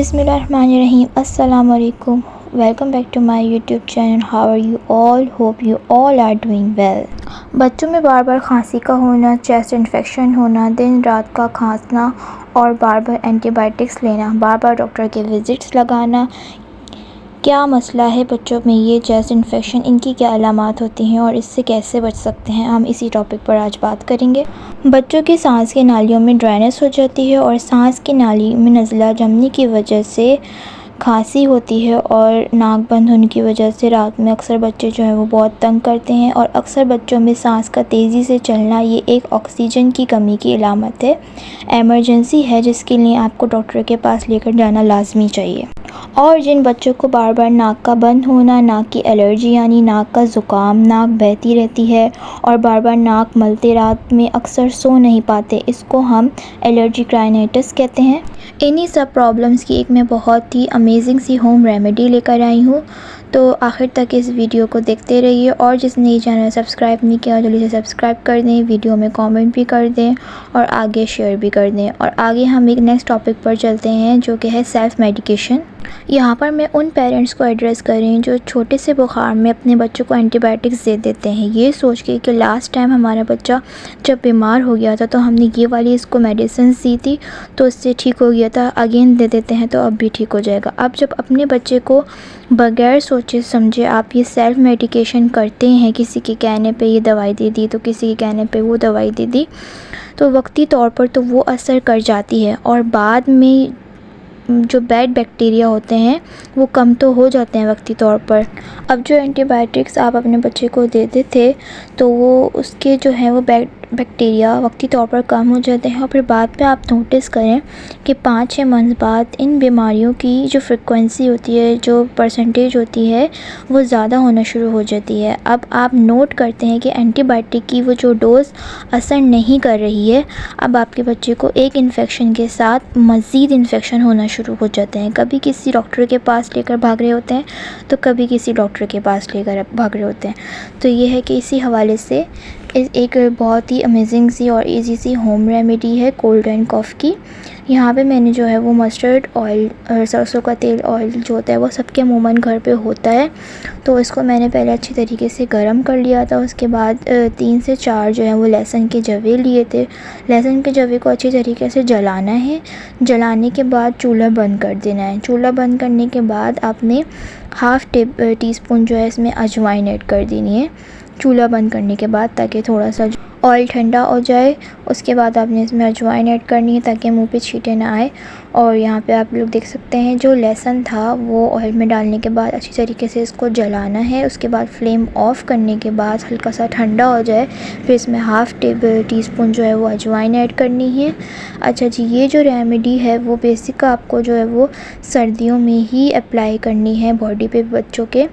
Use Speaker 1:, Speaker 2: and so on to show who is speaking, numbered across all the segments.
Speaker 1: बिस्मिल्लाहिर्रहमानिर्रहीम। अस्सलाम वालेकुम। Welcome back to my YouTube channel. How are you all? Hope you all are doing well. बच्चों में बार बार खांसी का होना, चेस्ट इन्फेक्शन होना, दिन रात का खांसना और बार बार एंटीबायोटिक्स लेना, बार बार डॉक्टर के विज़िट्स लगाना, क्या मसला है बच्चों में ये चेस्ट इन्फेक्शन, इनकी क्या अलामात होती हैं और इससे कैसे बच सकते हैं, हम इसी टॉपिक पर आज बात करेंगे। बच्चों की सांस की नालियों में ड्राइनेस हो जाती है और सांस की नाली में नज़ला जमने की वजह से खांसी होती है और नाक बंद होने की वजह से रात में अक्सर बच्चे जो हैं वो बहुत तंग करते हैं और अक्सर बच्चों में सांस का तेज़ी से चलना ये एक ऑक्सीजन की कमी की अलामत है। एमरजेंसी है जिसके लिए आपको डॉक्टर के पास लेकर जाना लाजमी चाहिए। और जिन बच्चों को बार बार नाक का बंद होना, नाक की एलर्जी यानी नाक का ज़ुकाम, नाक बहती रहती है और बार बार नाक मलते रात में अक्सर सो नहीं पाते, इसको हम एलर्जिक राइनाइटिस कहते हैं। इन्हीं सब प्रॉब्लम्स की एक मैं बहुत ही अमेजिंग सी होम रेमेडी लेकर आई हूँ, तो आखिर तक इस वीडियो को देखते रहिए। और जिसने ये चैनल सब्सक्राइब नहीं किया जल्दी से सब्सक्राइब कर दें, वीडियो में कमेंट भी कर दें और आगे शेयर भी कर दें। और आगे हम एक नेक्स्ट टॉपिक पर चलते हैं जो कि है सेल्फ़ मेडिकेशन। यहाँ पर मैं उन पेरेंट्स को एड्रेस कर रही हूँ जो छोटे से बुखार में अपने बच्चों को एंटीबायोटिक्स दे देते हैं, ये सोच के कि लास्ट टाइम हमारा बच्चा जब बीमार हो गया था तो हमने ये वाली इसको मेडिसिन दी थी तो इससे ठीक हो गया था, अगेन दे देते हैं तो अब भी ठीक हो जाएगा। अब जब अपने बच्चे को बगैर सोचे समझे आप ये सेल्फ़ मेडिकेशन करते हैं, किसी के कहने पे ये दवाई दे दी तो किसी के कहने पे वो दवाई दे दी, तो वक्ती तौर पर तो वो असर कर जाती है और बाद में जो बैड बैक्टीरिया होते हैं वो कम तो हो जाते हैं वक्ती तौर पर। अब जो एंटीबायोटिक्स आप अपने बच्चे को देते थे तो वो उसके जो है वो बैक्टीरिया वक्ती तौर पर कम हो जाते हैं और फिर बाद में आप नोटिस करें कि 5-6 मंथ बाद इन बीमारियों की जो फ्रिक्वेंसी होती है, जो परसेंटेज होती है वो ज़्यादा होना शुरू हो जाती है। अब आप नोट करते हैं कि एंटीबायोटिक की वो जो डोज़ असर नहीं कर रही है, अब आपके बच्चे को एक इन्फेक्शन के साथ मज़ीद इन्फेक्शन होना शुरू हो जाते हैं। कभी किसी डॉक्टर के पास लेकर भाग रहे होते हैं तो कभी किसी डॉक्टर के पास लेकर भाग रहे होते हैं। तो ये है कि इसी हवाले से एक बहुत ही अमेजिंग सी और इजी सी होम रेमेडी है कोल्ड एंड कॉफ़ की। यहाँ पे मैंने जो है वो मस्टर्ड ऑयल और सरसों का तेल ऑयल जो होता है वो सबके अमूमन घर पे होता है, तो इसको मैंने पहले अच्छी तरीके से गरम कर लिया था। उसके बाद 3 से 4 जो है वो लहसुन के जवे लिए थे। लहसुन के जवे को अच्छी तरीके से जलाना है। जलाने के बाद चूल्हा बंद कर देना है। चूल्हा बंद करने के बाद आपने हाफ़ टी स्पून जो है इसमें अजवाइन ऐड कर देनी है चूल्हा बंद करने के बाद, ताकि थोड़ा सा ऑयल ठंडा हो जाए। उसके बाद आपने इसमें अजवाइन ऐड करनी है ताकि मुंह पे छींटे ना आए। और यहाँ पे आप लोग देख सकते हैं जो लहसुन था वो ऑयल में डालने के बाद अच्छी तरीके से इसको जलाना है। उसके बाद फ्लेम ऑफ़ करने के बाद हल्का सा ठंडा हो जाए फिर इसमें हाफ़ टी स्पून जो है वो अजवाइन ऐड करनी है। अच्छा जी, ये जो रेमेडी है वो बेसिक आपको जो है वो सर्दियों में ही अप्लाई करनी है बॉडी पे बच्चों के,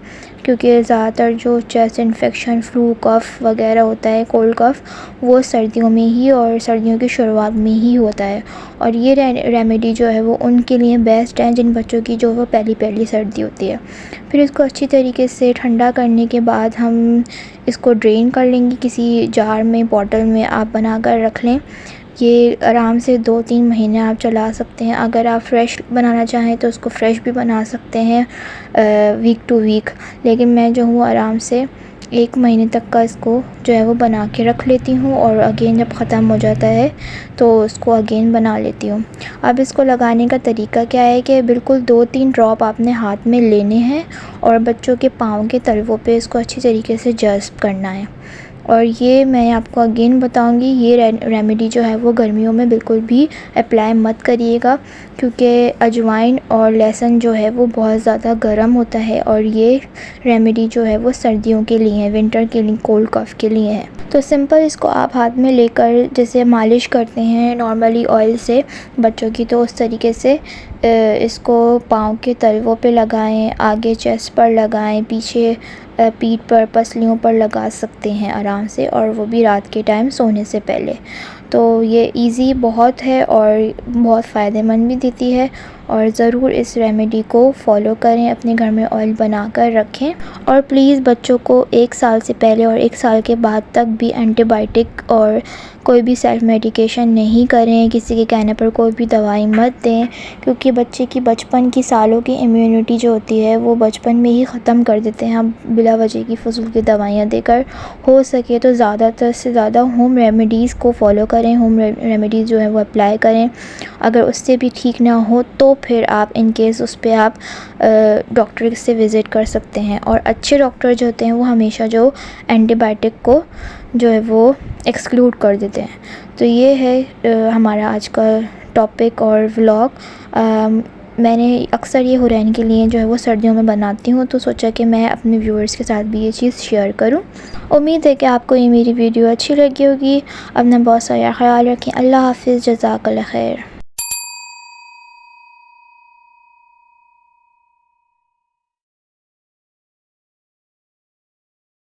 Speaker 1: क्योंकि ज़्यादातर जो चेस्ट इन्फेक्शन, फ्लू कफ़ वगैरह होता है, कोल्ड कफ़, वो सर्दियों में ही और सर्दियों की शुरुआत में ही होता है। और ये रेमेडी जो है वो उनके लिए बेस्ट है जिन बच्चों की जो वो पहली सर्दी होती है। फिर इसको अच्छी तरीके से ठंडा करने के बाद हम इसको ड्रेन कर लेंगे किसी जार में, बॉटल में आप बना कर रख लें। ये आराम से 2-3 महीने आप चला सकते हैं। अगर आप फ़्रेश बनाना चाहें तो उसको फ़्रेश भी बना सकते हैं वीक टू वीक, लेकिन मैं जो हूँ आराम से 1 महीने तक का इसको जो है वो बना के रख लेती हूँ और अगेन जब ख़त्म हो जाता है तो उसको अगेन बना लेती हूँ। अब इसको लगाने का तरीका क्या है कि बिल्कुल 2-3 ड्रॉप आपने हाथ में लेने हैं और बच्चों के पाँव के तलवों पे इसको अच्छी तरीके से जज़्ब करना है। और ये मैं आपको अगेन बताऊंगी, ये रेमेडी जो है वो गर्मियों में बिल्कुल भी अप्लाई मत करिएगा, क्योंकि अजवाइन और लहसुन जो है वो बहुत ज़्यादा गर्म होता है और ये रेमेडी जो है वो सर्दियों के लिए है, विंटर के लिए, कोल्ड कफ़ के लिए है। तो सिंपल इसको आप हाथ में लेकर जैसे मालिश करते हैं नॉर्मली ऑयल से बच्चों की, तो उस तरीके से इसको पाँव के तलवों पे लगाएं, आगे चेस्ट पर लगाएं, पीछे पीठ पर, पसलियों पर लगा सकते हैं आराम से, और वो भी रात के टाइम सोने से पहले। तो ये इजी बहुत है और बहुत फ़ायदेमंद भी देती है। और ज़रूर इस रेमेडी को फॉलो करें, अपने घर में ऑयल बनाकर रखें। और प्लीज़ बच्चों को 1 साल से पहले और 1 साल के बाद तक भी एंटीबायोटिक और कोई भी सेल्फ मेडिकेशन नहीं करें। किसी के कहने पर कोई भी दवाई मत दें, क्योंकि बच्चे की बचपन की सालों की इम्यूनिटी जो होती है वो बचपन में ही ख़त्म कर देते हैं हम बिला वजह की फ़िज़ूल की दवाइयाँ देकर। हो सके तो ज़्यादातर से ज़्यादा होम रेमेडीज़ को फॉलो करें, होम रेमेडीज़ जो है वो अप्लाई करें। अगर उससे भी ठीक ना हो तो फिर आप इन केस उस पर आप डॉक्टर से विज़िट कर सकते हैं। और अच्छे डॉक्टर जो होते हैं वो हमेशा जो एंटीबायोटिक को जो है वो एक्सक्लूड कर देते हैं। तो ये है हमारा आज का टॉपिक और व्लॉग। मैंने अक्सर ये हुरैन के लिए जो है वो सर्दियों में बनाती हूँ, तो सोचा कि मैं अपने व्यूअर्स के साथ भी ये चीज़ शेयर करूँ। उम्मीद है कि आपको ये मेरी वीडियो अच्छी लगी होगी। अपना बहुत सारा ख्याल रखें। अल्लाह हाफ़िज़, जज़ाकल्लाह खैर।